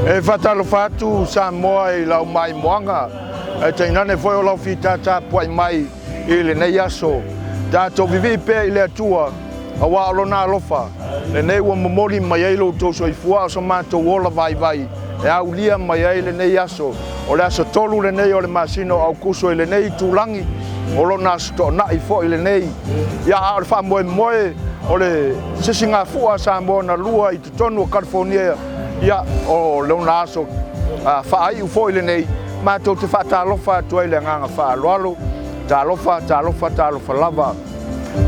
E fatalo fatu Samoa I lau mai moanga. E tainane foi o lau fitata puai mai I le nei aso. Tato vivi pe I le atua. Awa alona alofa. Le nei ua mamori mai ai lo to soifua o so mato wola vai vai. E au lia mai ai le nei aso. O le aso tolu le nei o le masino au kuso I le nei tulangi. O lona sto na I fo I le nei. Ia a le fa moe moe o le sisinga fua Samoa na lua I tutonu o California. Ia o leona aso fa ai ufo ile nei ma to te fa talofa to ile nganga fa lolo talofa lava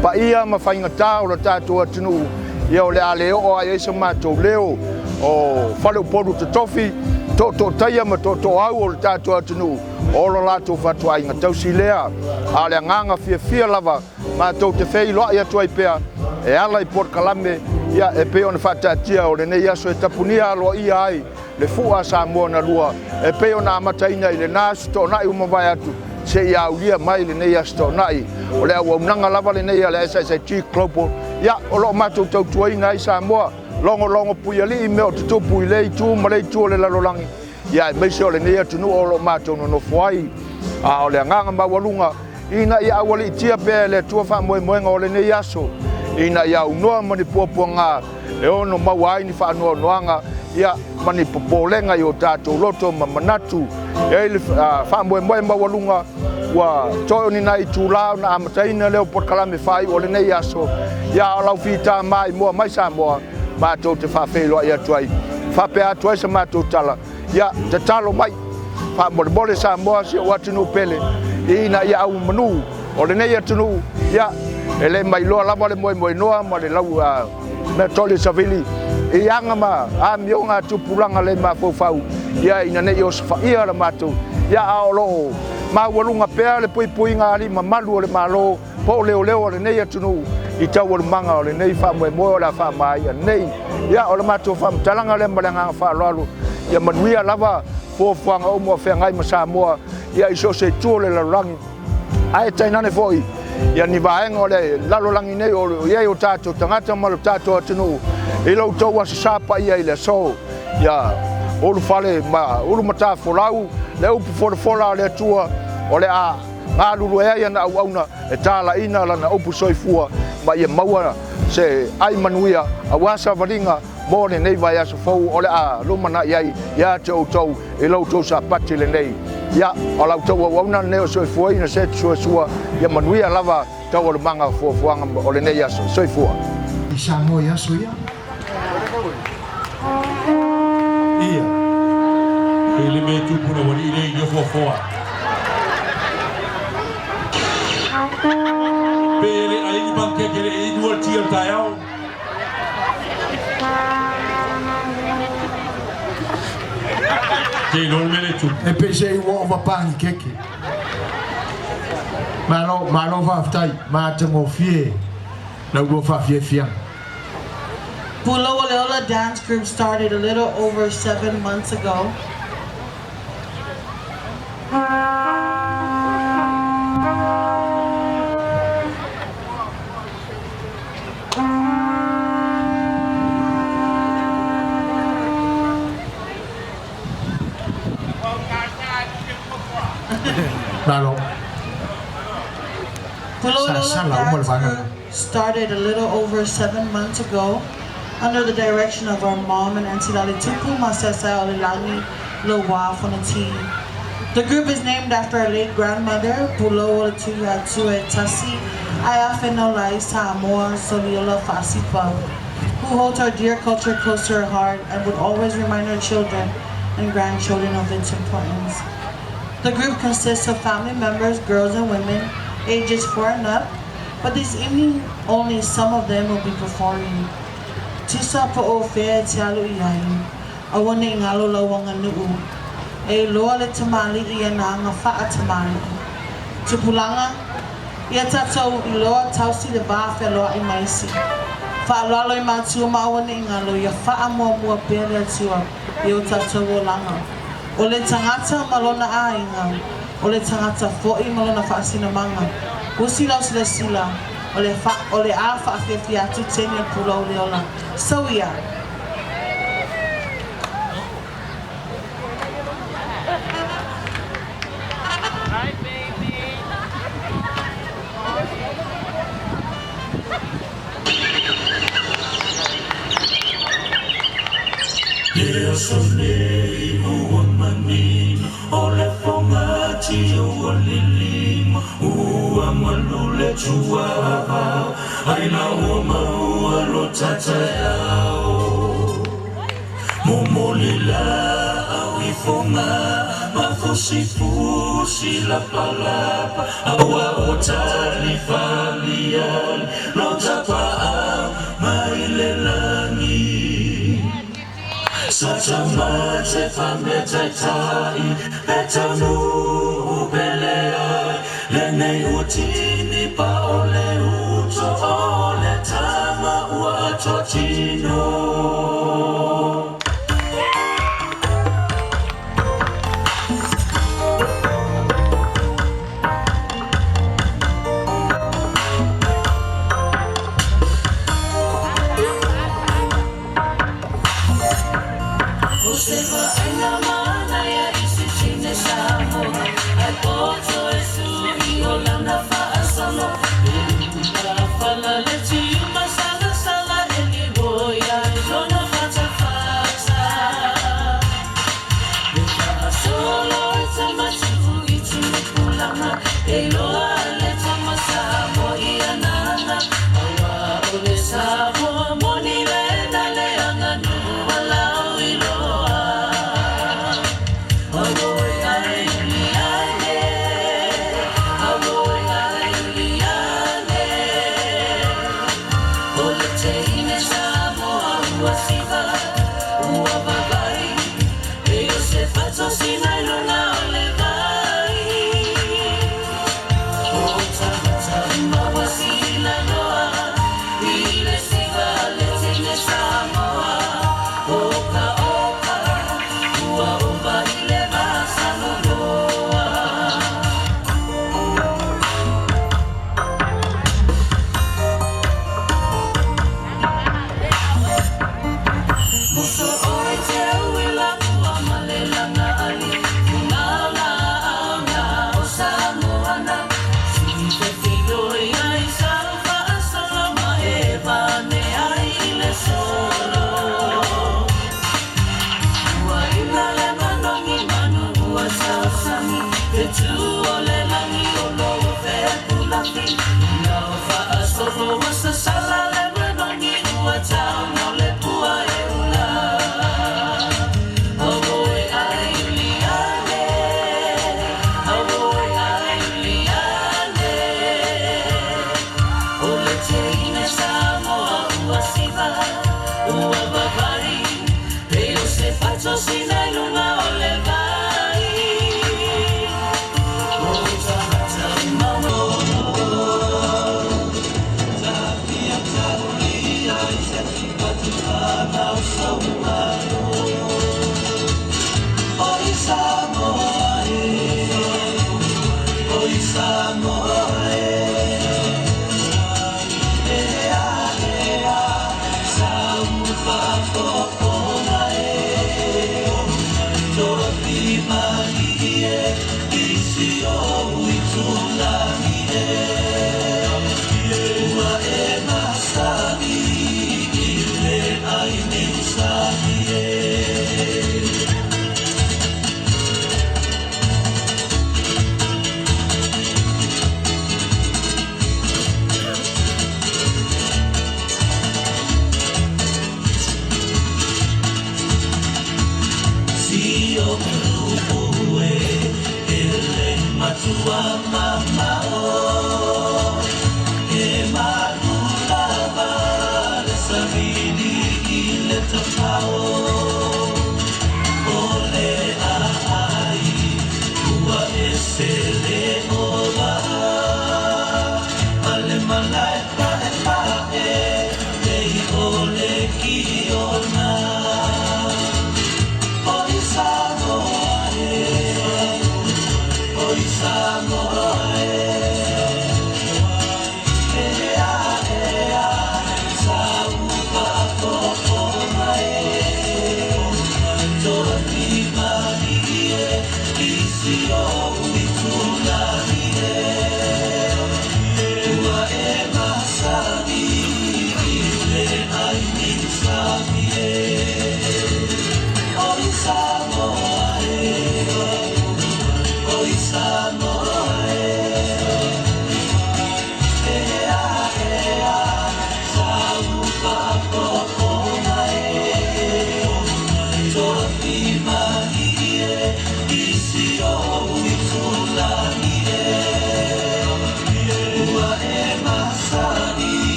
pa ia ma fa ingata o tato atunu ia o le ale o ai so ma to leo o falo podu te tofi to taia ma to au o tato atunu o lo la to fa to ai ngata silea ale nganga fia lava ma to te fei lo ia to ai pea e ala I Port Kalame ia e pe ona fatatia o le nei aso e tapunia lo ia ai le fua Samoa na lua e pe ona amataina I le nasu to nai uma vai atu se ia ulia mai le nei aso to nai o le au nanga lava le nei le SOTF global ia o lo matu tau tuaina I Samoa longo pui ali me o tupu I le tu ma le tu le lalolangi ia me se o le nei atu no o lo matu no fuai a o le nganga mawalunga ina ia awali tia pe le tua fa moenga o le nei aso ina ia unoa mani puapuanga e ono mawai ni fa noa noanga ia mani popolenga I o tato loto manatu e le fa moe mawalunga wa toi ni nai tula na amataina leo Port Kalame fai o le nei aso ia o lau fita mai moa mai Samoa ma to te fa felo ia tuai fa pe atuai sa ma to tala ia te talo mai fa mole Samoa si watu no pele ina ia au manu o le nei atunu ia ele mai loa lava le moe noa ma le lau me tole savili I anga ma a mionga tupulanga le ma fofau ia ina nei o sfa ia la matu ia aolo ma walunga pea le pui nga ali ma malu o le malo po leo le nei atunu I tau o le manga o le nei fa moe la fa mai nei ia o le matu fa talanga le malanga fa lalo ia manuia lava fofanga o mo fe ngai ma Samoa ia iso se tole la rangi ai tainane foi ia ni vaenga o le lalolangi nei o ia o tato tangata ma lo tato atunu I lau tau asa sapa ia I le so ia ulu fale ma ulu mata folau le upu fola le tua o le a ngā lulu ea ia na auauna e tala ina la na upu soifua ma ia maua se ai manuia a wasa varinga mo le nei vai asa fau o le a lumana iai ia te o tau I lau tau sa pati le nei ia o lau tau auauna neo soifua ina se sua ia manuia lava tau o le manga fuanga o le nei asa soifua I Samoa ia so ia ia ele me tupu na wali ile yo fofoa pele ai ni banke kele I dual tier tayau ke non me le tu e pe se wo va pani keke malo va ftai ma te mo fie na go fa fie Pulo Leola dance group started a little over 7 months ago. Pulo Leola dance group started a little over 7 months ago. Under the direction of our mom and Auntie Lali Tupu Masesa Olilangi Lowa Fonati. The group is named after our late grandmother, Pulo Olatuya Tue Tasi, Ayafenolai Samoa Soliola Fasipa, who holds our dear culture close to her heart and would always remind our children and grandchildren of its importance. The group consists of family members, girls and women, ages 4 and up, but this evening only some of them will be performing. Tisa po o fea te alu iai, awane I ngalo lawanga nuu, e loa le tamali ia na anga faa tamali. Tupulanga, ia tatou I loa tausi le bafe loa I maisi. Faa lalo I matua mawane I ngalo ia faa mua pere atua I o tatou o langa. O le tangata malona a inga, o le tangata fo'i malona faa sinamanga. Usi lau sila. Ole a fa fe atu tenia Pulo Leola. So ia. Lea sonei ua manina o le pongati ua lilima ua malule tuava aina ua maua lo tatayao momolila au ifonga mafusi la palapa awa otali falian lo tapa mailelangi Satamate fametatai betanu belea lene utini pa ole uto ole tama ua totino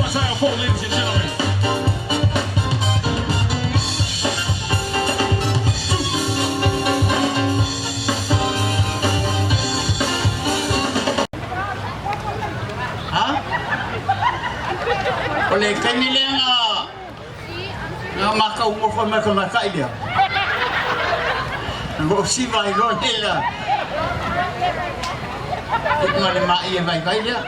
Isaiah 4, ladies and gentlemen. Oleh kanile nga maka umur maka dia. Ngo si vai lo nila. Ikma le mai vai dia.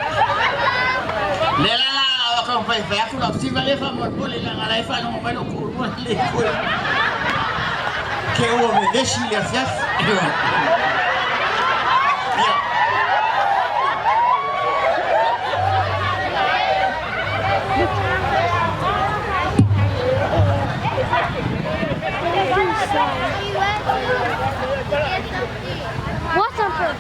Lela la ka vai aku nak si vai fa mo boleh la ngalai fa no mai no ku le ku. Ke o me deshi le fiaf. What's up?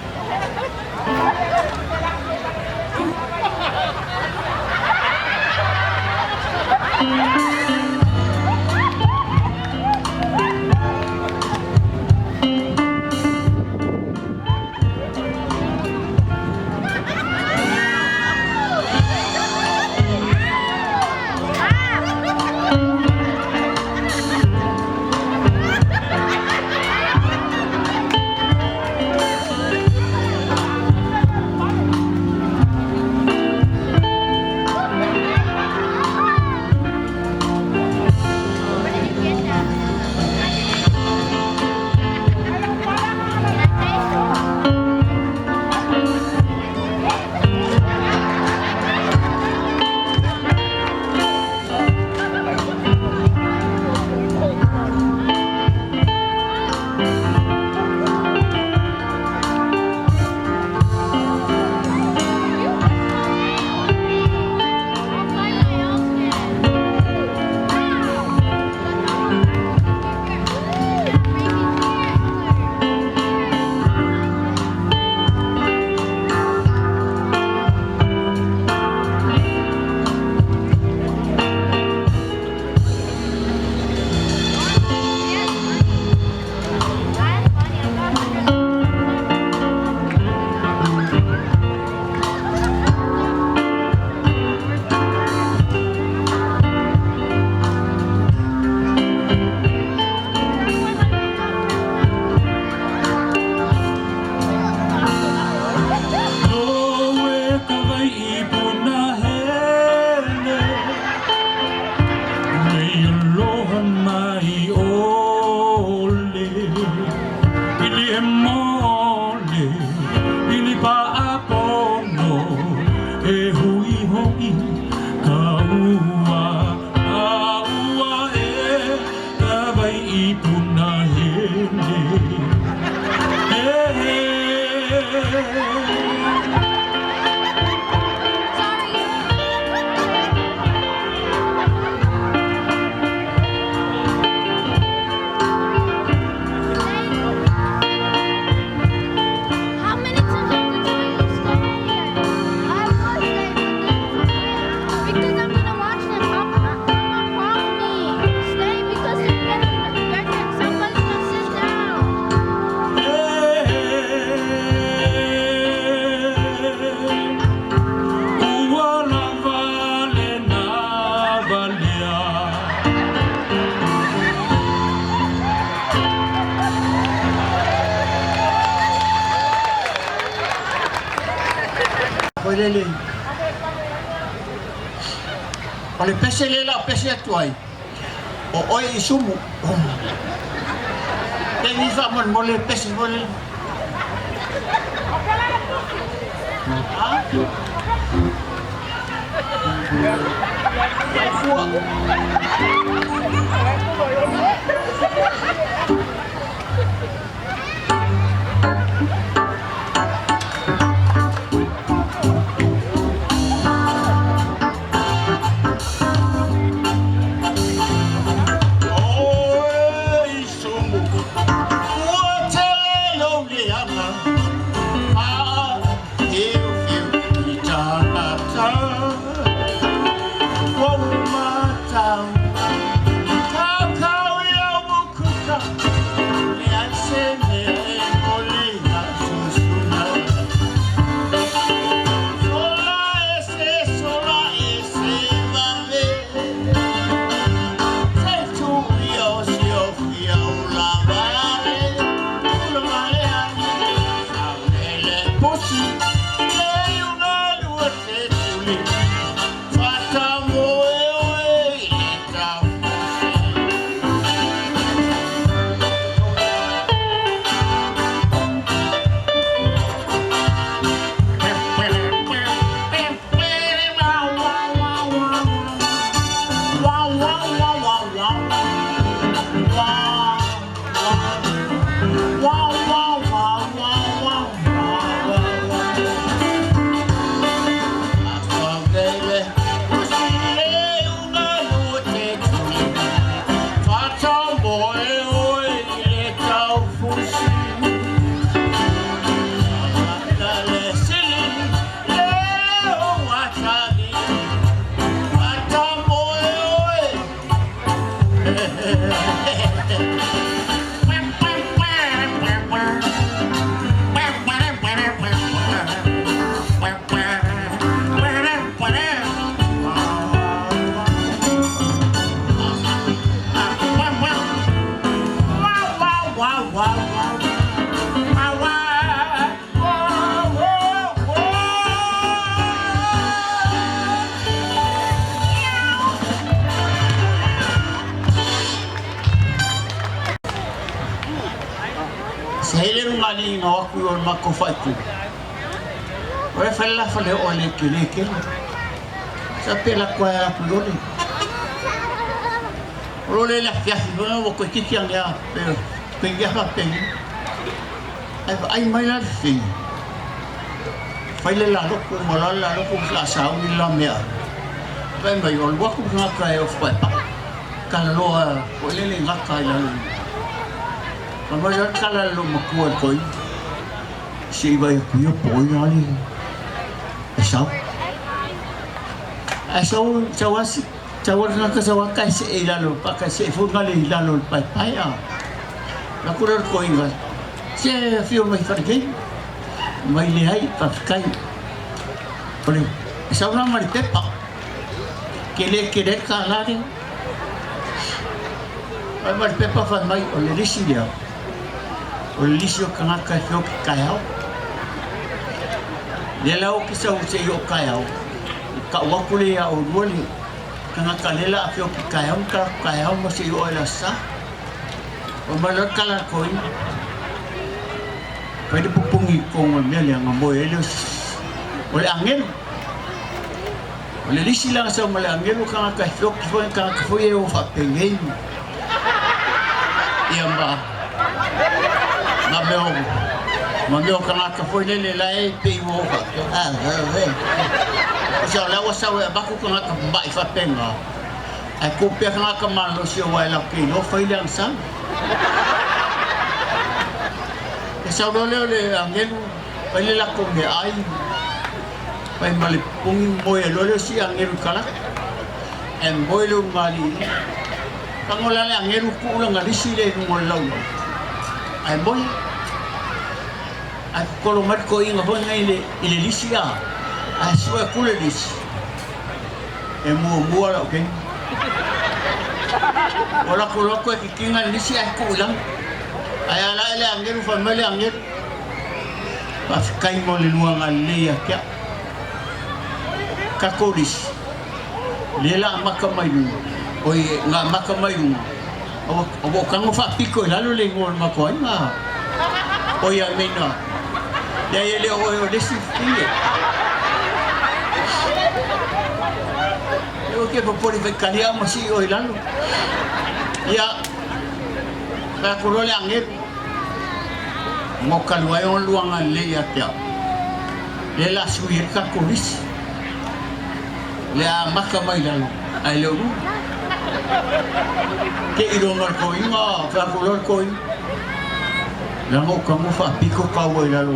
Oleh pese lela pese tuai. O oi isumu. Tengi fa mon boleh pese boleh. Kau mali nga aku o mako faiku. Oi falla fale o le ke. Sa pela kwa aku lori. Role la fiasi no ko kikiang ya. Pengia pa pengi. Ai mai la fi. Faile la ko molala ko la sa ni la mea. Vai mai o wa ko nga kai of pa. Kala loa o le nga kai la. Mama ya kala lo makuan koi. Si vai ku yo poi ali. Sao? Sawasi. Sawar nga kasawakai si ilalo pa kasi fungali ilalo pa ya. Nakurar koi nga. Si fio mai fargay. Mai lihai pakai. Poli. Sao na mari pepa. Kele kala rin. Ay mari pepa fan mai o le risi dia. O le risi o kanga ka fio ki kaiao. Le lau ki sa se o kaiao. Ka wakule ya o ruoli. Kanga kalela fio ki kaiao mo se o ela sa. O malor kala koi. Pwede pupungi kong mele ang amoy elos. Ole angel. Ole risi lang sa male angel o kanga ka fio ki kanga ka fio o fa pengay. Iamba. Mabeo kanga ka foi le lai pe mo ka. Sa la wa sa wa ba ku kanga ka ba fa penga. Ai ku pe kanga ka malo si wa la ke no foi le sang. Sa do le angelu pa le la ko me ai. Pa mali pung mo e lo si angelu kala. En boilo mali. Kangola le angelu ku la ngali si le mo lau. Ai boy. Ai kolo mat ko inga ho ngai ile lisia. Ai sua kule lis. E mo la okay. Ola kolo ko ki kinga lisia ku lang. Ai ala ile angelu family angelu. Pas kai mo le luang ale ya kya. Kakolis. Lela makamayu. Oi nga makamayu. O kango fa piko lalo le ngol makoi ma. Oi amena. Ya ele o desse filho. Eu que vou por ver calia mas o lalo. Ya. Ba ko le angel. Mo kalwai on luangan le ya tia. Le la suir ka kolis. Le makamai lalo. Ai lo. Ke irongor ko inga, fa kolor ko. Lango kamu fa piko kawe lalo.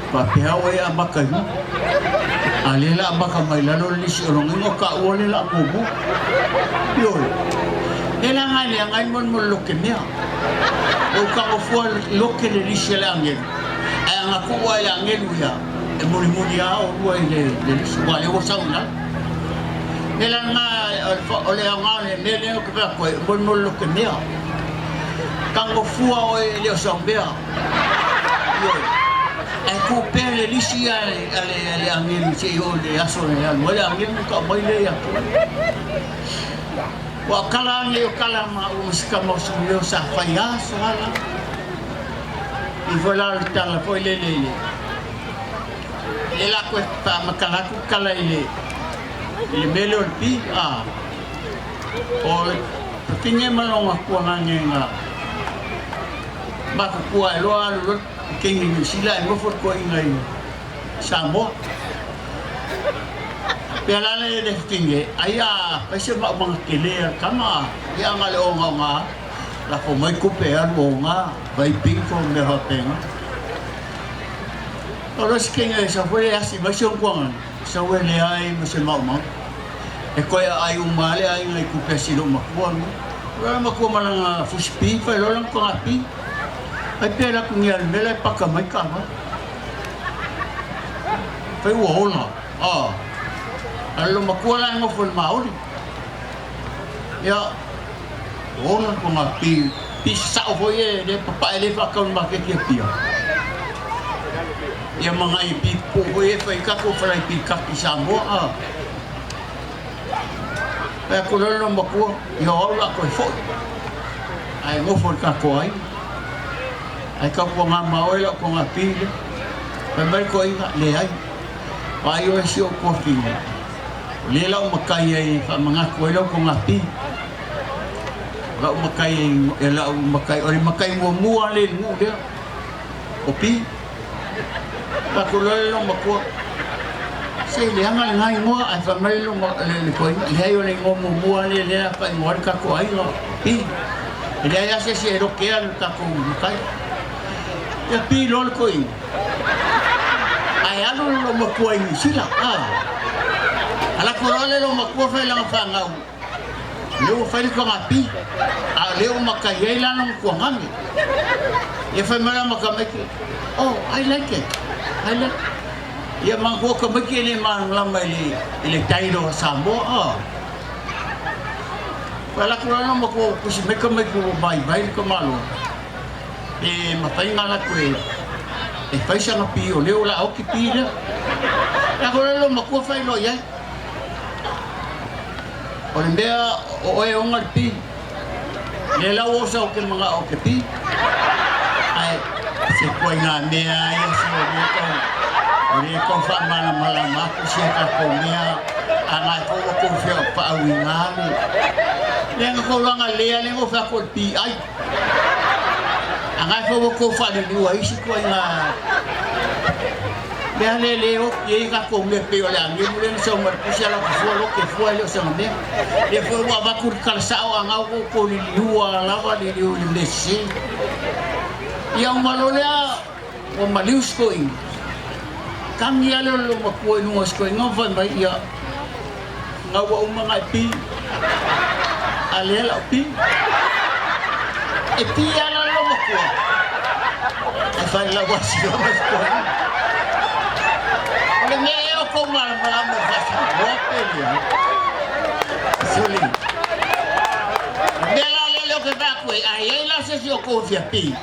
Pa pehawe amakai. Alela makamai lalo ni si orongo ka wole la bubu. Yo. Nela ngani ngai mon lokenia. O ka ofo lokene ni si langel. Ai nga ku wa langel ya. E muri ya o wa ile wa le wo sauna. Nela nga ole ngane nele o ka ko mon lokenia. Kango fua o le sombea. Yo. Aku pele lisia ale angin si yo le aso le wala angin ka mai le ya. Wa kala nge kala ma uska mo suyo sa faya sala. I vola tala foi le. Ela ko pa makala ku kala ile. Le melo pi a. O tinge malong aku nga. Ba ku lo King sila mo for ko ingay Samoa. Pela le de tinge aya pese ba mga kiler kama ya ngalo nga la ko may kupean mo nga by big from the hotel. Oros king sa pwede asi ba siyang kuangan sa wele ay masama mo. E ko ay umali ay may kupe silo makuan. Wala makuha lang fushpi pa lo lang ko api. Ay pera kung yan, nila pagkamay ka ba? Kaya wala. Alam makuha lang mo full mauli. Ya, wala ko nga pisa ko ye, de papailip akong makikipya. Yung mga ipipo ko ye, pa ikako pala ipikak isamo. Kaya kung lang makuha, yung wala ko ifo. Ay mo full ka ko ay. ai ka ko nga maoela ko nga pile pa mai ko inga le ai pa yo si o ko pile le la o makai ai fa mga ko elo ko nga pi la o makai ela o makai mo mua le mu dia o pi pa ko le lo mako se le anga ngai mo ai fa mai lo le ko le ai o le mo mua le pa mo ka ko ai lo pi ele ya se ro que al ta ko makai ya pi lo ko i ai alo lo mako ai sila ala ko lo mako fa la fa ngau leo fa ko ngapi a leo makai la no ko ngami e fa mara makameke oh I like it ya mangko ka makili man lamai ile tairo Samoa wala ko na mako kusi me ko bai ko malo e mapai ngala ko e fai sa ngapi o leo la o ki pila ya ko lo mako fa lo ya o ndea o e onga pi le la o sa o ke mga o ke pi ai se ko nga mea ya se o ko fa mana mala ma ko se ka ko mea ana ko fe pa awingani le ko nga le ko fa ko pi ai anga ko fa ni wa isi ko nga le leo ye ka ko me pe ola ngi mulen so mar ku sala ko fo ke fo le so me le fo wa ba kur kal sa o anga ko li luwa la va li lu le si ya malolea o malius ko in kam ya lo mo ko no ko no va mai ya nga wa mga pi ale la pi e pi ya lo mo ko e fa la wa si lo ko le meo ko mal mo fasa hopelia suli dela le que va ko ai la se yo ko fia pi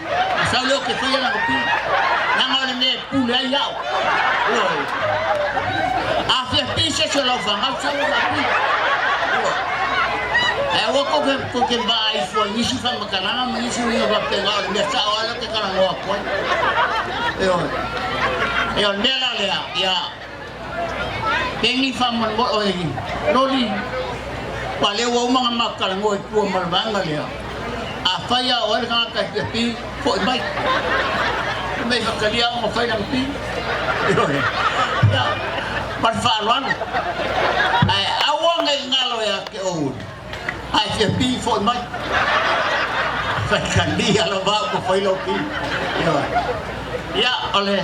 sa lo que foi la pi na mal me pu la ya a fia pi se lo fa mal sa la pi e wo ko ke ba ai fo ni si fa makana ni si ni va pe ga me sa wala que kana no ko yo nela le ya tengi famon mo o ni loli pale wo mga makal ngo ko malbanga le a fa ya o ka pi ko bai me ka lia mo fa nang pi yo ya par fa wan ai awong ngalo ya ke o ai ke pi fo mai fa ka lia lo ba ko fa lo pi yo ya oleh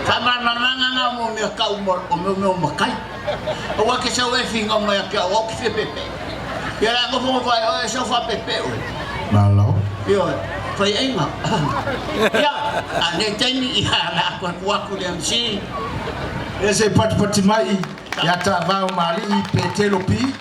sama nanga mo me ka umor o me makai o wa ke sa we finga mo ya ke o ke pepe ya la ko mo vai o so fa pepe o Malo. yo fa inga ya ane tani ya la ko ku le msi Ese pati mai ya ta va mali petelo pi.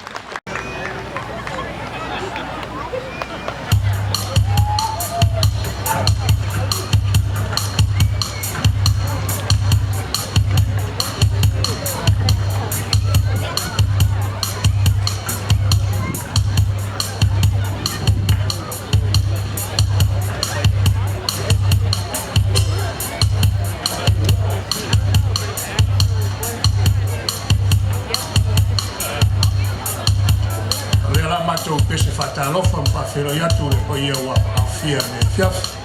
matou pese fatalofa mpafelo yatu le ko ia wa afia me fiaf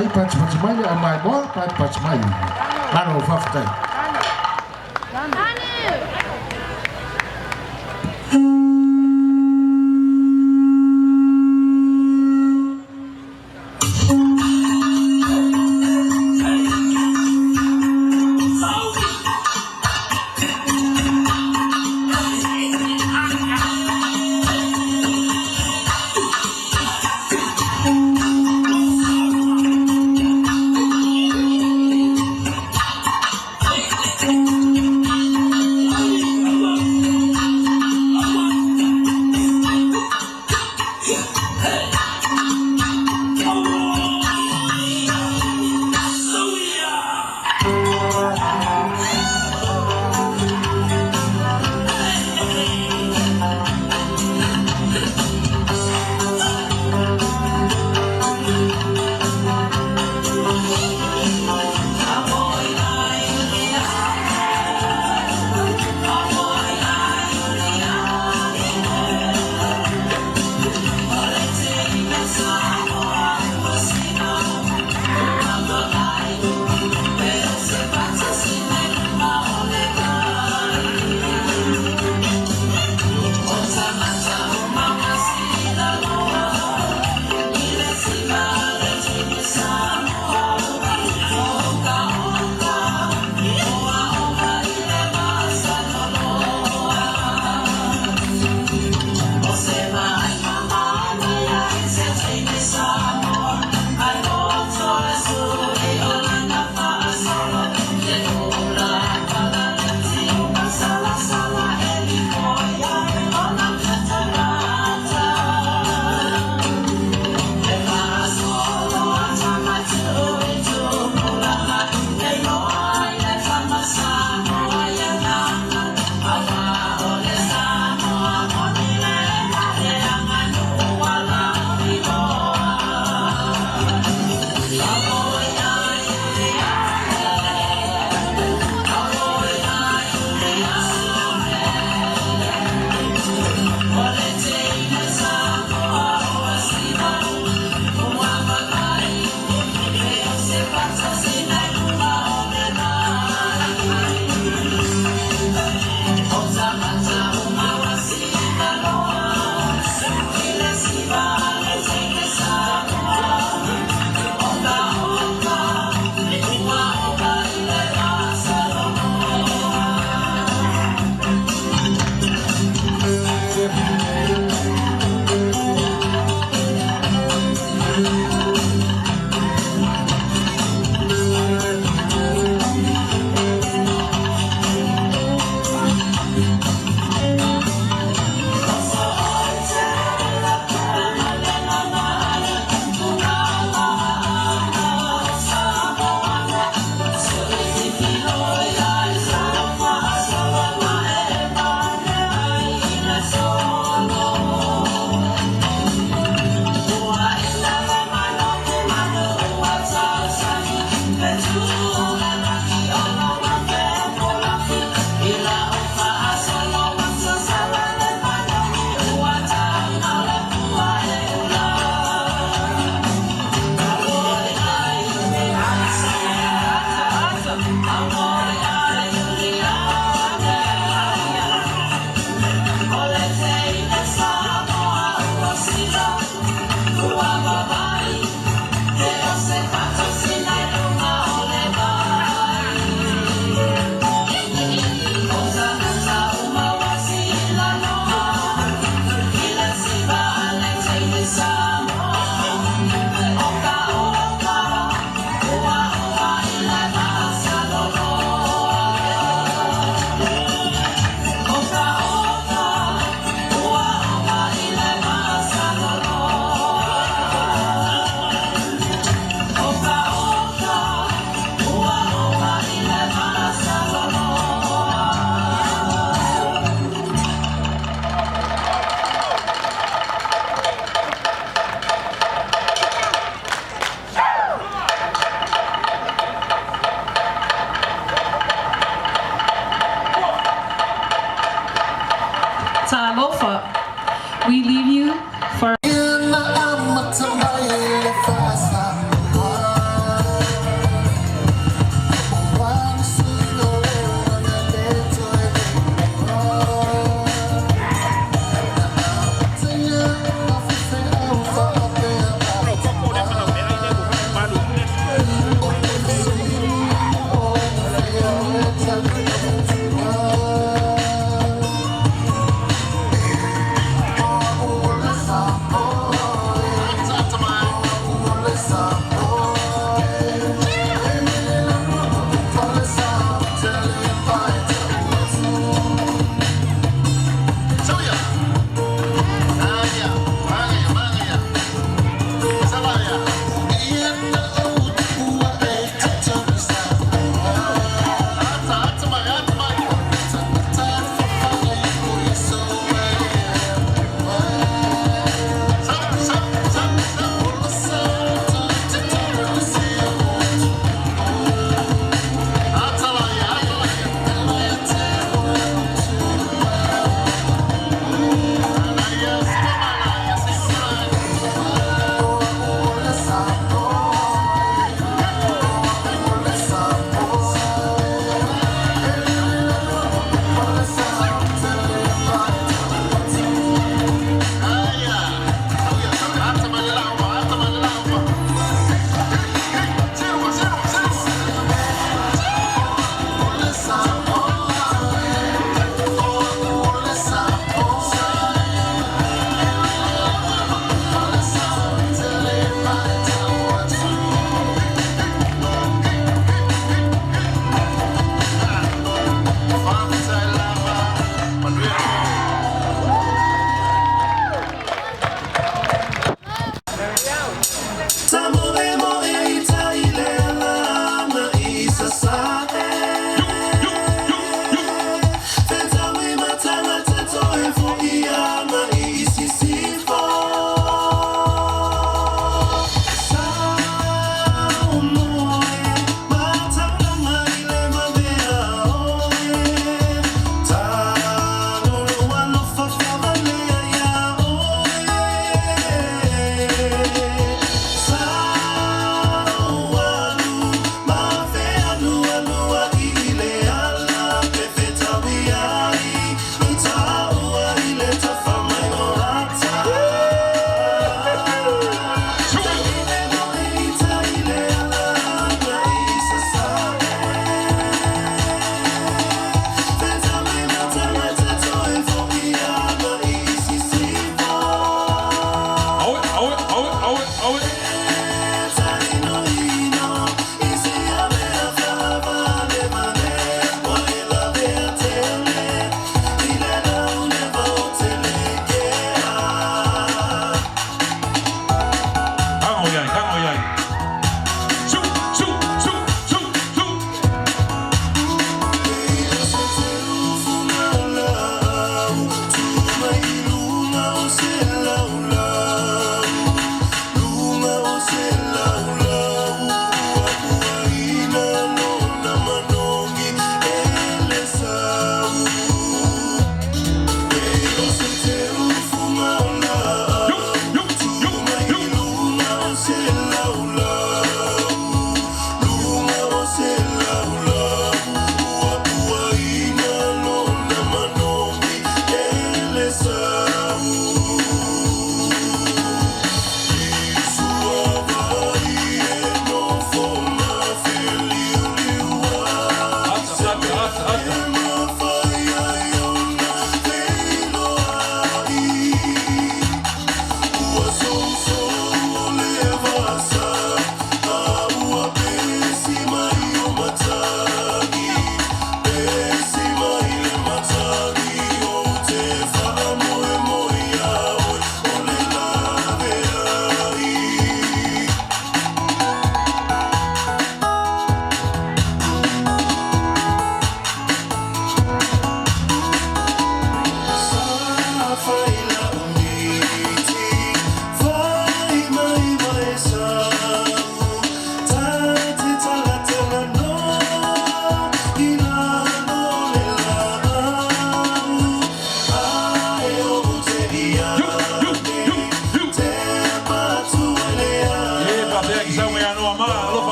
mai pats mai le mai mo pats mai. Ano faftai.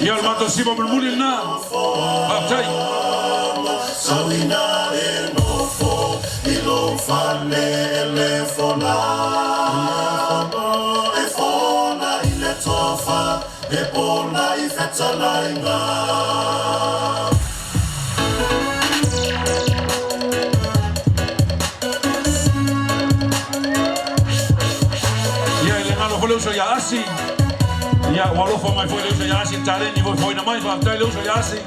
Ya el mato si vamos muy na. Baptai. Sawina enofo ilofane elefona efona iletofa epona ifetalainga. Ya el hermano fue uso ya así. Ya walofo mai foi uso ya así tare ni foi na mai baptai uso ya así.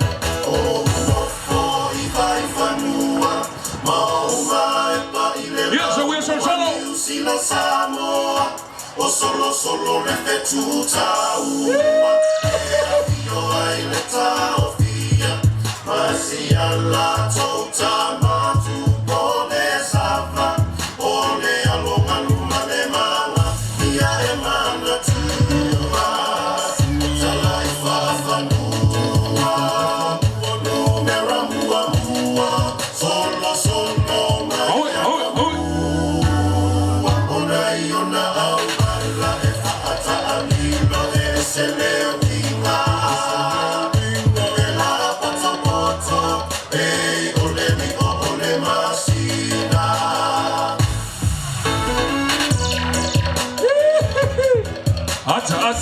Yes, we are solo. Samoa, o solo refetuta yo aileta ofia, masia la tota matu pone sava, pone alonga luma de mala, ia emana tua, talaifa fanua, numera mua, solo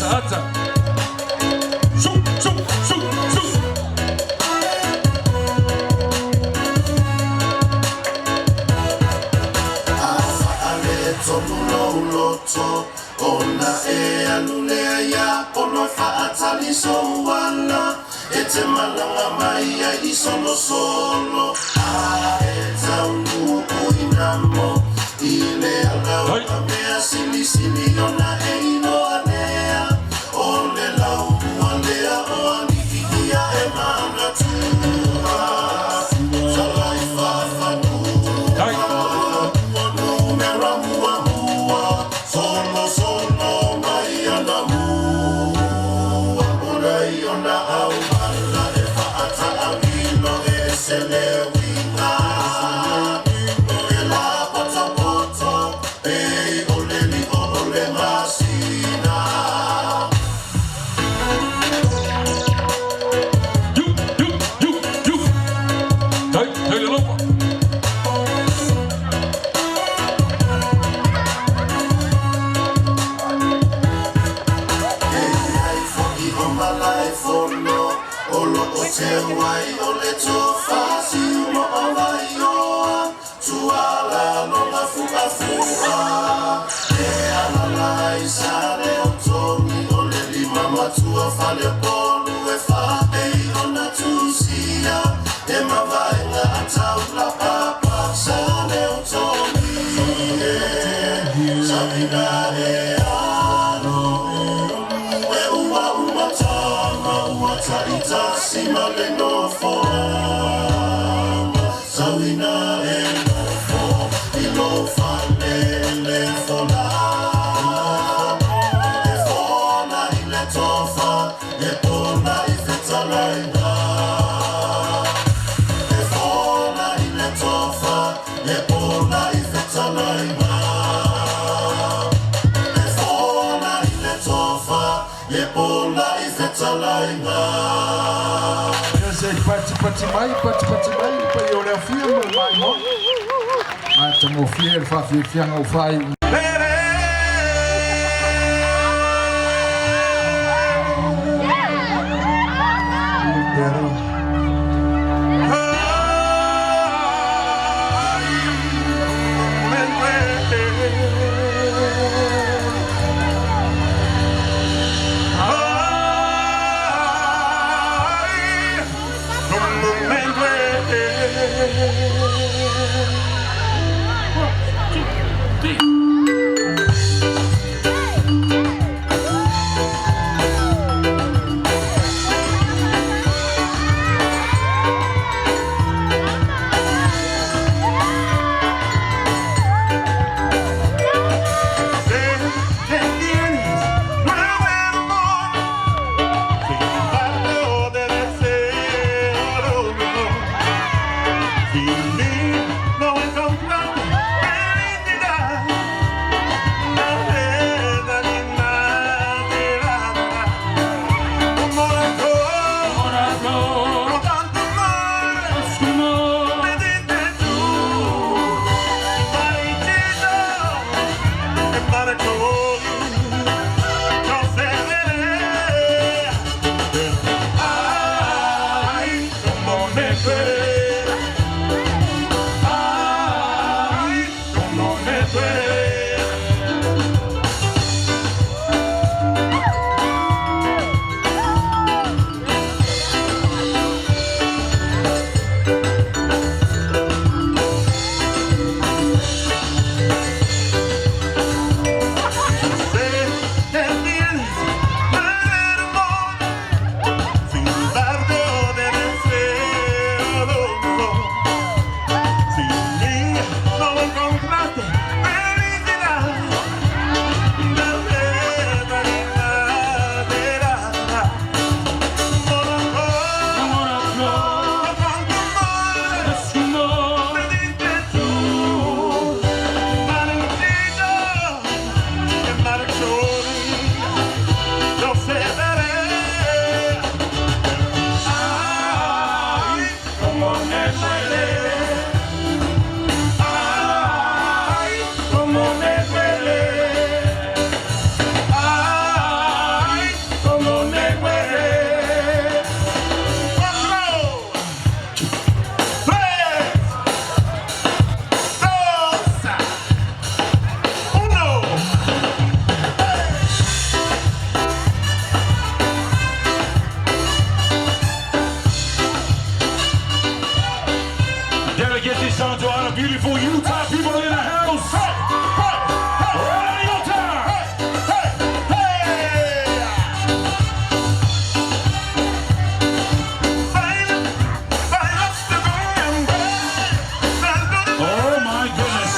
Ata. Zoom. Loto, ona e alulea ya ono faatali sowana ete malanga mai ai solo eta ungu inamo ile ala mea sili ona e ino alea ole la alea oni kia e mana tua talaifa fanu solo mai anamu ona au ala e faata amino e selewinga la poto e ole masina You Dai loco. Wai ole tofa si mo ovaio tuala no la fuga e ala isare otoni ole lima matua fale polu e fa e ona tu si Pati mai, pa yo le fia mo mai mo. Ma tomo fia fa fia ngau fai. Beautiful Utah people in the house. Right, Utah. Oh my goodness.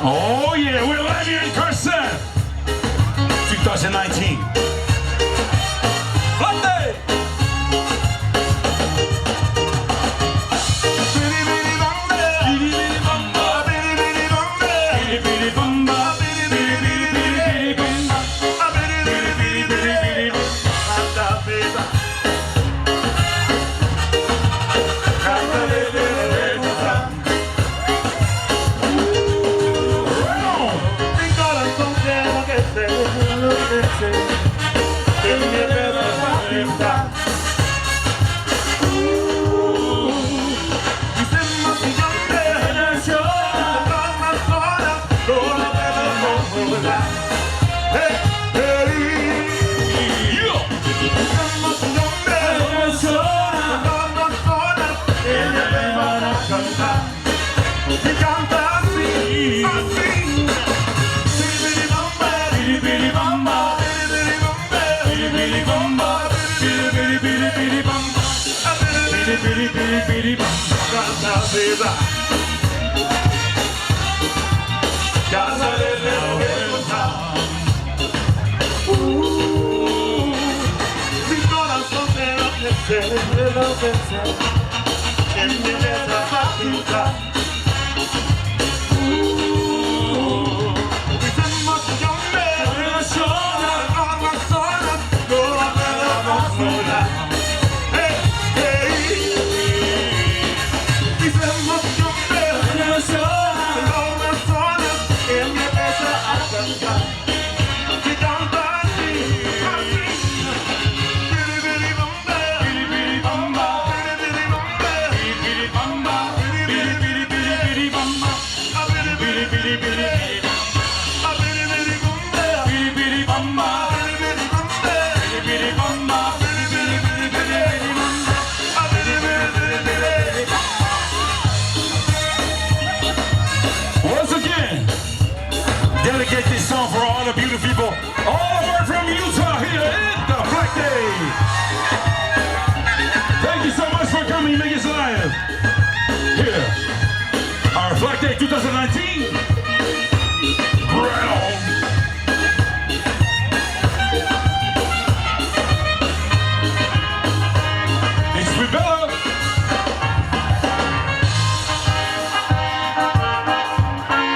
Oh yeah, we're live here in Carson, 2019. Monday. Bitty bitty bamba. Dedicate this song for all the beautiful people all the way from Utah here at the Flag Day. Thank you so much for coming, make us live here. Our Flag Day 2019. Right on. It's Rebella.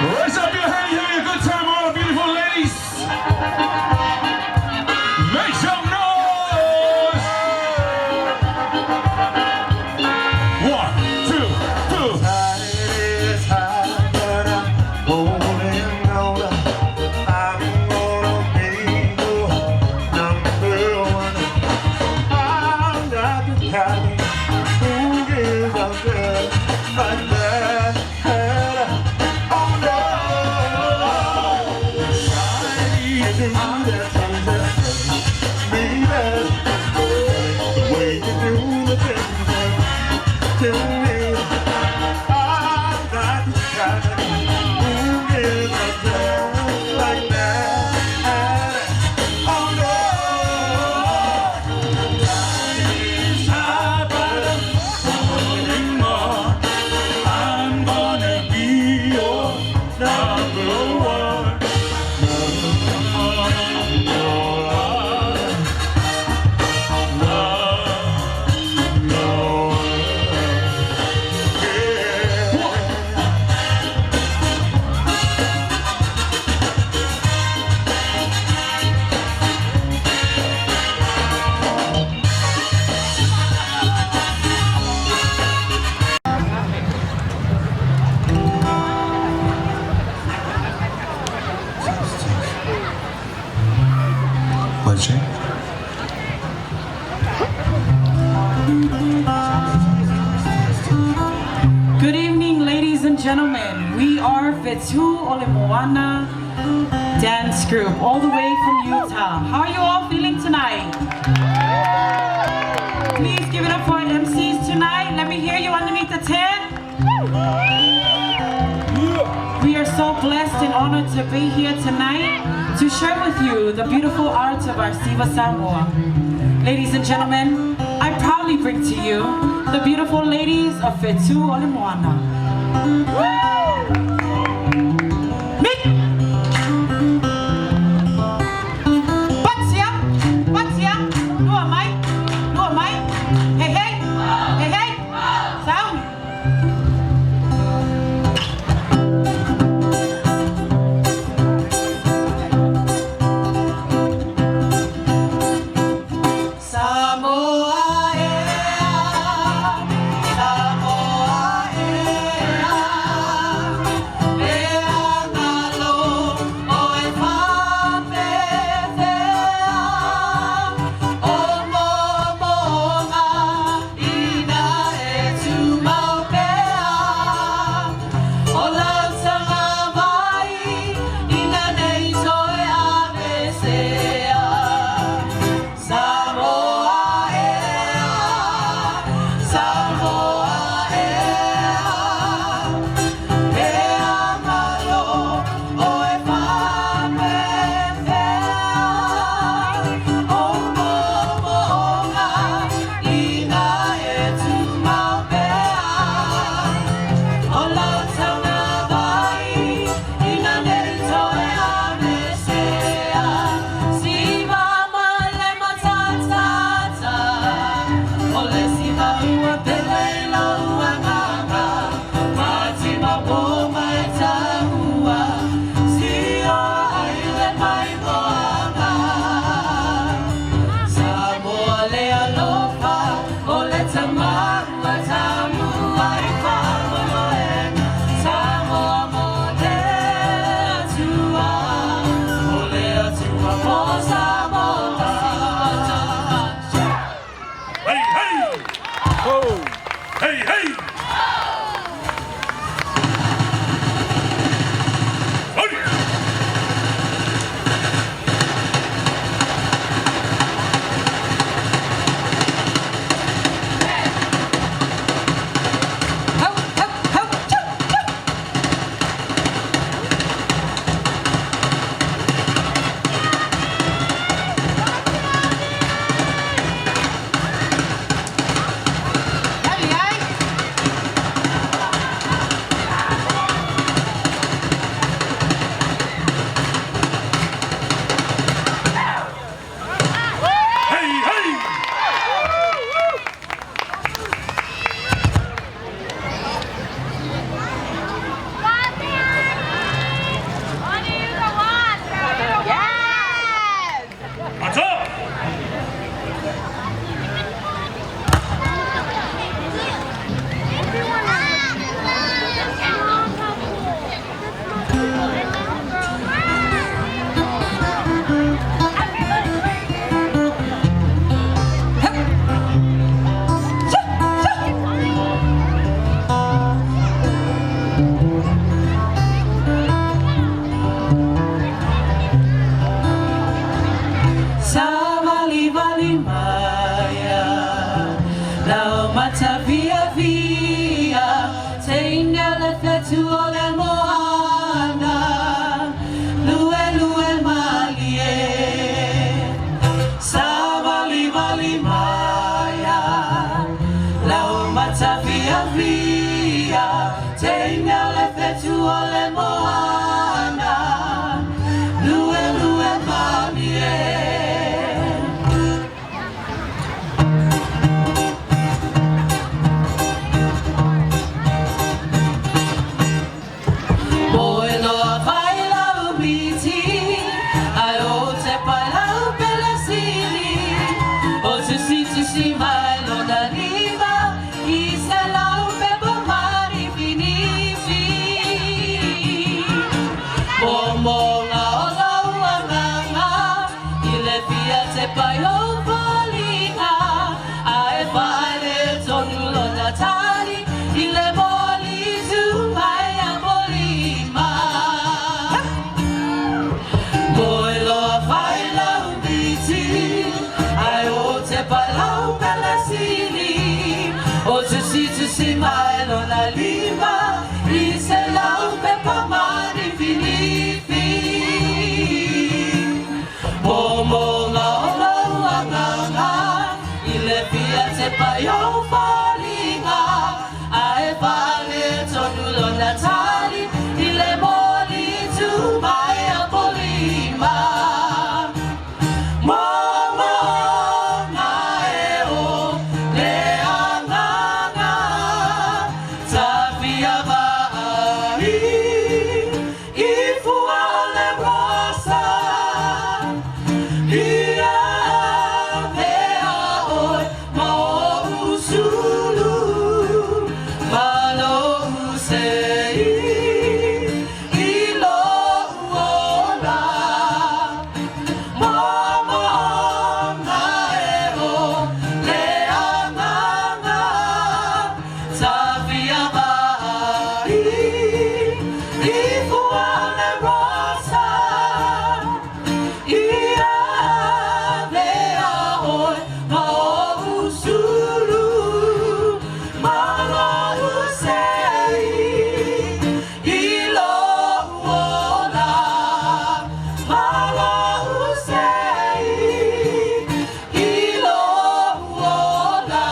Raise up your hand, having a good time, all the beautiful ladies. Make some noise. 1, 2, 2. It's high, but I'm holding on. I'm gonna be your number one. I'm not the kind who gives up just like that. Oh no, you do that thing that me best. The way you do the things that to me. I'm not the kind who gives up just like that. Oh no, it's high, but I'm holding on. I'm gonna be your number one. Good evening, ladies and gentlemen. We are Fetu Olemoana Dance Group, all the way from Utah. How are you all feeling tonight? Please give it up for our MCs tonight. Let me hear you underneath the tent. We are so blessed and honored to be here tonight to share with you the beautiful art of our Siva Samoa. Ladies and gentlemen, I proudly bring to you the beautiful ladies of Fetu Olemoana. Hey, hey, hey, hey, sound. Samoa, Samoa, moana, lue lue mamie. Moe loa vai lau miti, ai o te pai lau pela sili, o tusi mai lona riva, I se lau pepo mari finifi. Momonga o lau anganga, I le fia te pai o polinga, ai vai le tonu lona tari, I le moli tu mai a polima. Moe loa vai lau biti, ai o te pai lau pela sili, o tusi mai lona lima, I se lau pepa mani finifi. Momonga o lau anganga, I le fia te pai o polinga, ai vale tonu lona tali, I le moli tu mai a polima. Momonga e o le anganga, tawhia vai, I fua le rosa, Ia vea oi ma o usulu, ma lo usei, I lo uola. Momonga e o le anganga, tawhia vai, I fua le rosa, Ia vea oi ma o usulu, ma lo usei, I lo uola. Ma lo usei, I lo uola.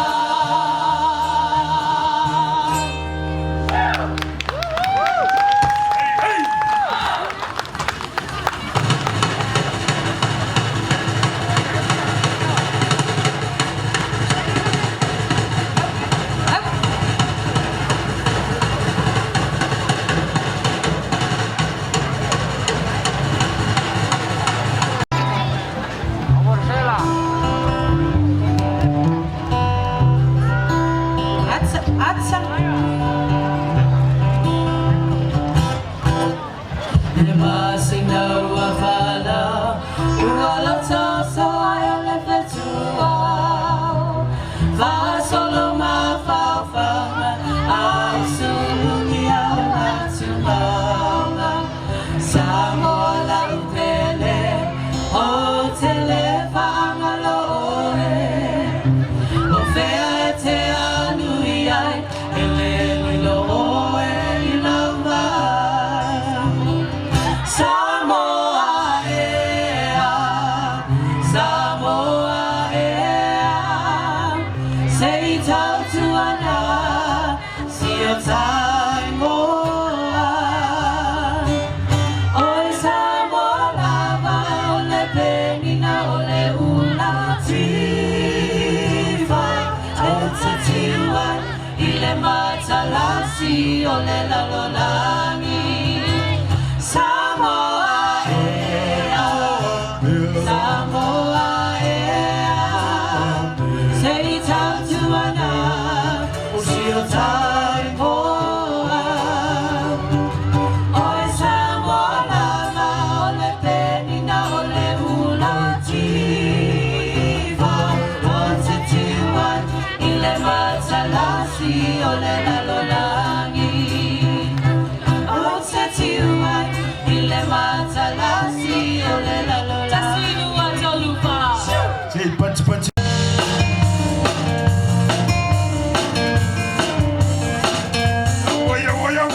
Atsa. Sing no avala, uala so I left it to all. Va solo ma fa I suni ala to mala. Samoa la upele, o telefanga loe. O fea te anui ai, ele loe I lava. Samoa ea, sei tau tuana, si o tai moa. Oi Samoa lava, o le penina, o le ula tifa, e te tiwa, I le matalasi, o le lalolani. Samoa ea, sei tau tuana, o si o tai moa. Oi Samoa lava, o le penina, o le ula tiwa, o te tiwa, I le matalasi, o le lalolani. O te tiwa, I le matalasi, o le lalolani. Tasilu atolupa. Say pati.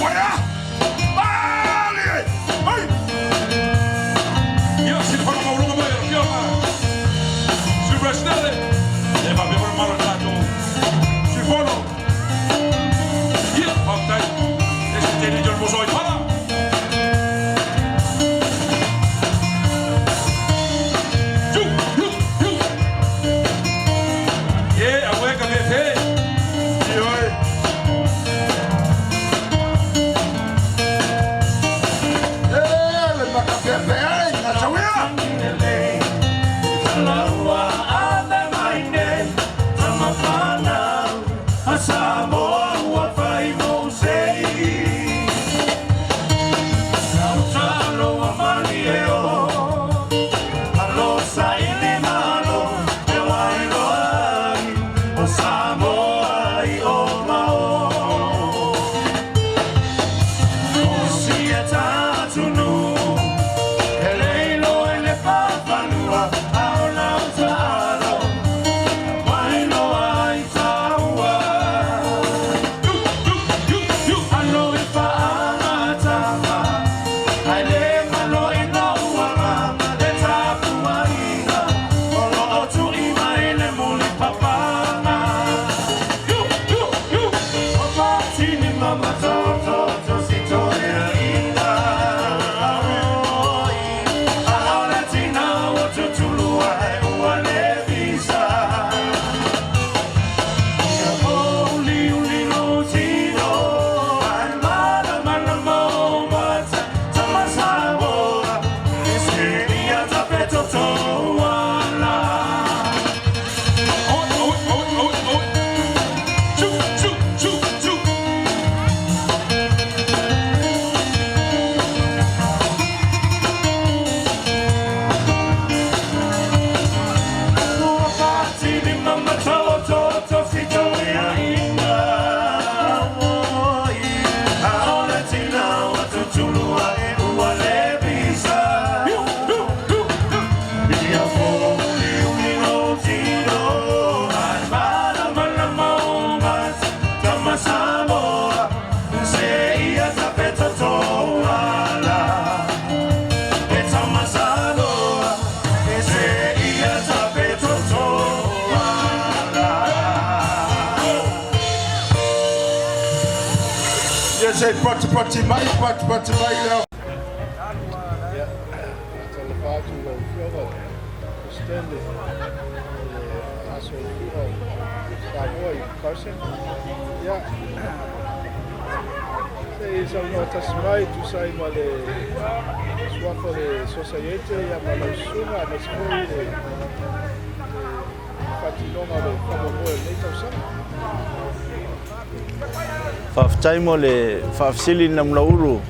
Oya! Vale! Ay! Io si fa una lunga boia, io ma. Si restare. E va bene per maracato. Si follow. Io, ok. E se tieni il musoi, para. Say pati mai leo. Whaftaimo le whafsili na mlauru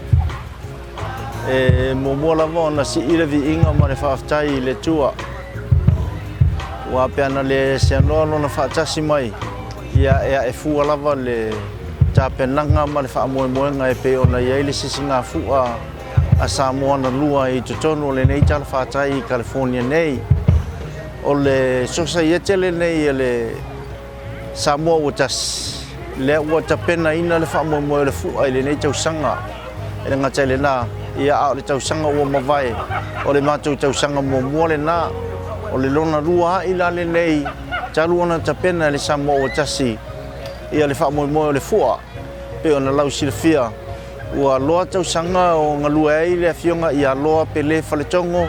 mo lava na si ira vi inga ma le whaftai le tua wa peana le seanoalo na whaatasi mai ia e fua lava le tapenanga ma le whaamoemoenga e pe ona iai le sisinga fua a Samoa na lua i totonu le nei tala whaatai i California nei o le society le nei le Samoa Watasi le ua tapena ina le whaamoemoe le fua i le nei tausanga e le ngata le nā ia au le tausanga ua mawai o le mātou tausanga mua le nā o le lona rua i la le nei talu ona tapena le Samoa Watasi ia le whaamoemoe o le fua pe ona lau silafia ua loa tausanga o ngalua ai le afionga ia loa pe le whaletongo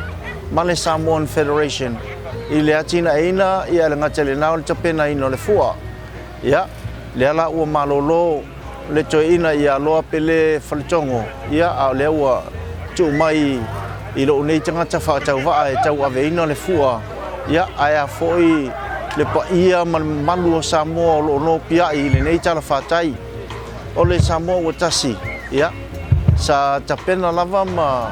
ma le Samoan Federation i le atina eina ia le ngata le nā o le tapena ina o le fua ia le ala ua malolo le toeina ia loa pele whaletongo ia au le ua tu mai i lo nei tangata whaatau waa e tau aveina le fua ia aia foi le pa ia malu o Samoa o lo no pia i le nei tala whaatai o le Samoa Watasi ia sa tapena lava ma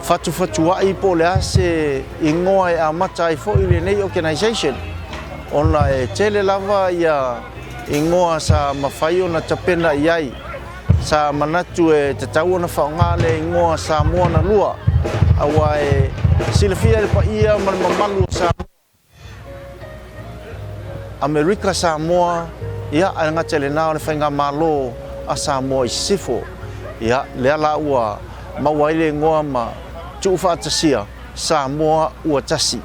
fatu ai po le ase ingoa e amata i foi le nei organization ona e tele lava ia ingoa sa mawhai o na tapena iai sa manatu e tatau o na whaonga le ingoa Samoa na lua awa e silafia le pa ia mamalu Samoa Amerika Samoa ia a ngata le nao le whainga malo a Samoa i sifo ia le ala ua mawai le ingoa ma tuwhaatasia Samoa Watasi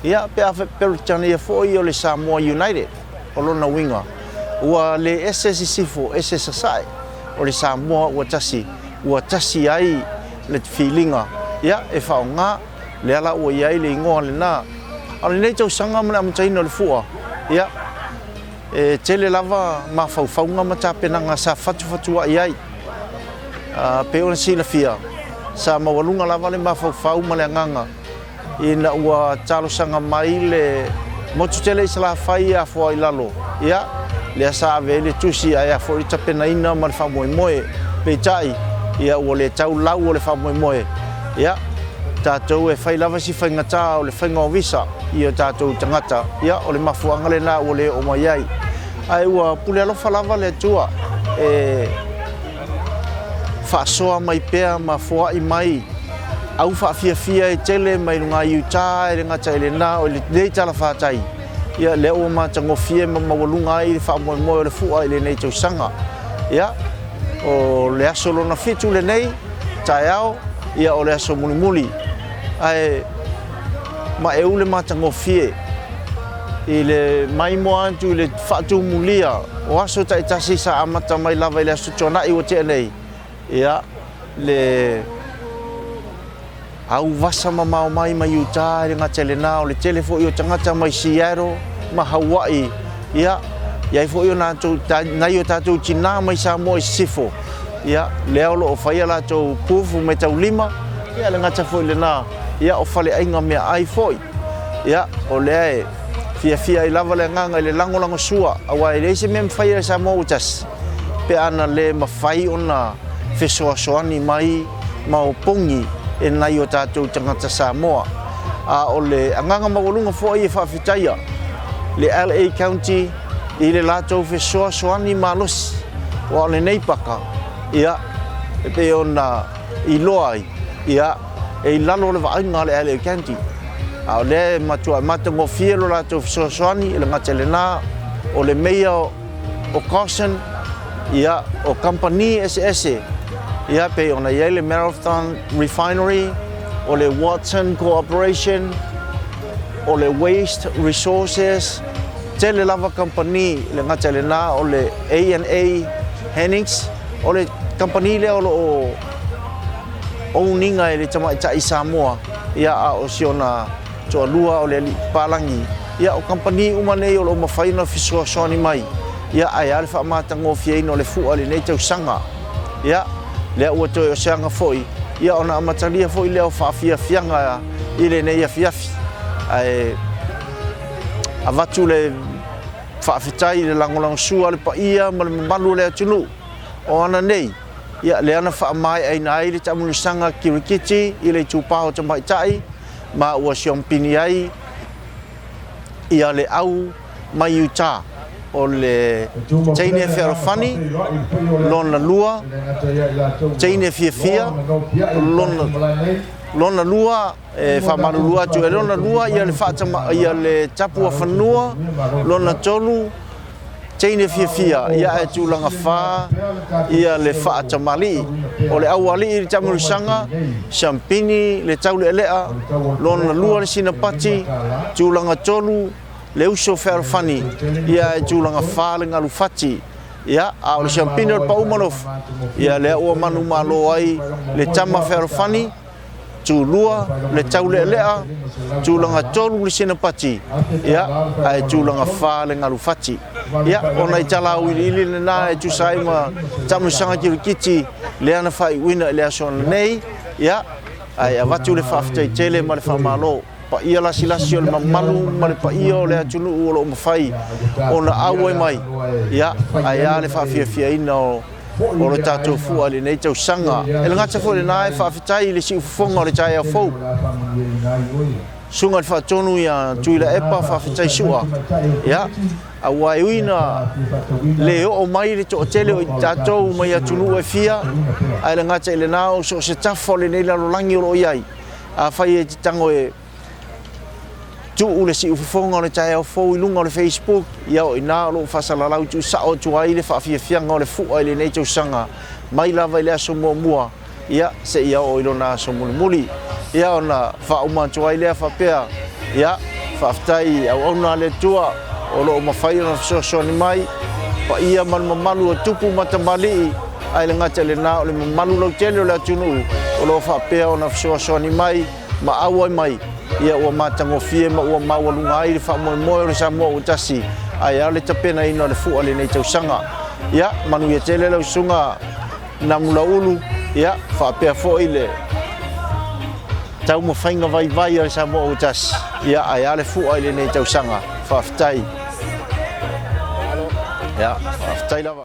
ia pe afe peruchana ia foi o le Samoa United o lona winga ua le SSC4 SSSI o le Samoa ua tasi ai le feelinga ia e whaonga le ala ua iai le ingoa le nā ale nei tau sanga mana amataina le fua ia e tele lava ma whauwhaunga ma tāpenanga sa fatu ai ai pe ona silafia sa mawalunga lava le mafau ma le nganga ina ua talo sanga mai le motu tele isla fai a fo ilalo ia le sa vele tusi ai a fo ita pena ina ma fa moe moe pe tai ia ua le tau lau le fa moe moe ia tatou e fai lava si fai ngata o le fai ngā visa ia tatou tangata ia o le mafuanga le na o le o mai ai ai ua pule alofa lava le tua e whaasoa mai pēr ma fua i mai au whaafia e tele mai runga i uta e renga tai le nā o le nei tala whātai ia le o ma tango fie ma mawalunga i le wha moe moe o le fua i le nei tau sanga ia o le aso lona fitu le nei tai au ia o le aso muli muli ai ma e ule ma tango fie i le mai mo antu i le whaatu mulia o aso tai tasi sa amata mai lava i le aso tona i o te nei ia le au vasa mamau mai mai uta i ngā tele nā o le telefo i o tangata mai Seattle ma Hawaii ia iai fo i o nai o tātou tina mai Samoa i sifo ia leo lo o whaia lātou pufu mai tau lima ia le ngata fo i le nā ia o whale ainga mea ai foi ia o lea e fia i lava le nganga i le langolango sua awa i reise mea mwhaia le Samoa utas pe ana le mawhai o na fesoasoani mai maupongi e nai o tātou tangata Samoa a o le anganga mawalunga fo i e whawhitaia le LA County i le lātou fesoasoani malos o le neipaka ia e pe o na i loai ia e lalo le vainga le LA County a o le matua matango fielo lātou fesoasoani le ngata le nā o le meia o Carson ia o company SS ia pe ona ia le Marathon Refinery o le Watson Corporation o le Waste Resources tele lava company le ngata le nā o le A&A Hennings o le company le o ninga e le tamaita i Samoa ia a o siona toa lua o le palangi ia o company umane o lo mawhaina fisoasoani mai ia ai ale whaamatango fiaina o le fua le nei tau sanga ia lea ua toi o seanga foi ia ona amatalia foi leo whaafia fianga i le nei afiafi ai avatu le whaafitai le langolango sua le paia ma le mamalu le atunu o ana nei ia le ana whaamai ai nai le tamunu sanga kirikiti i le tupao tamaitai ma ua siompini ai ia le au mai uta o le teine wherofani lona lua teine fia lona lua e whamaru lua tu e lona lua ia le whaatama ia le tapua whanua lona tolu teine fia ia e tūlanga whā ia le whaatamali o le awali i le tamarusanga champini le taule elea lona lua le sinapati tūlanga tolu le uso wherofani ia e tūlanga whā le ngalufati ia a o le champini o le paumanof ia le ua manu malo ai le tama wherofani tūlua le taule elea tūlanga tolu le sinapati ia a e tūlanga whā le ngalufati ia ona i tala au ili le nā e tūsai ma tamusanga kirikiti le ana whai wina le asona nei ia ai avatu le whaafitai tele ma le whamalo pa ia lasi o le mamalu ma le pa ia o le atunu o lo mawhai ona au e mai ia ai a le whaafia ina o le tātou fua le nei tau sanga e le ngata fo le nā e whaafitai le si ufonga o le tai au fau sunga le whaatonu ia tuila epa whaafitai sua ia a wai uina le o mai le to tele o tātou mai atunu e fia ai le ngata le nā o so se tafo le nei lalo langi o iai a whai e tango e tu ule si ufonga le tai au fo i lunga o le Facebook ia o ina lo fasalalau tu sa o tu ai le whaafiafianga o le fu ai le nei tau sanga mai lava i le aso mua ia se ia o ilona aso muli ia ona whauma tu ai le whapea ia whaftai au auna le tua o lo mawhai ona fisoso ni mai pa ia malu o tupu matamali ai le ngata le nā o le malu lau tele o le atunu o lo whapea ona fisoso ni mai ma awai mai ia ua matango fie ma ua mawalunga ai le whaamoemoe o le Samoa utasi ai ale tapena ina le fua le nei tausanga ia manu ia tele lau sunga na mula ulu ia whaapea fo i le tau mo whainga vai o Samoa o tas. Ia ai ale fua i le nei tausanga. Whaaftai. Ia, whaaftai lava.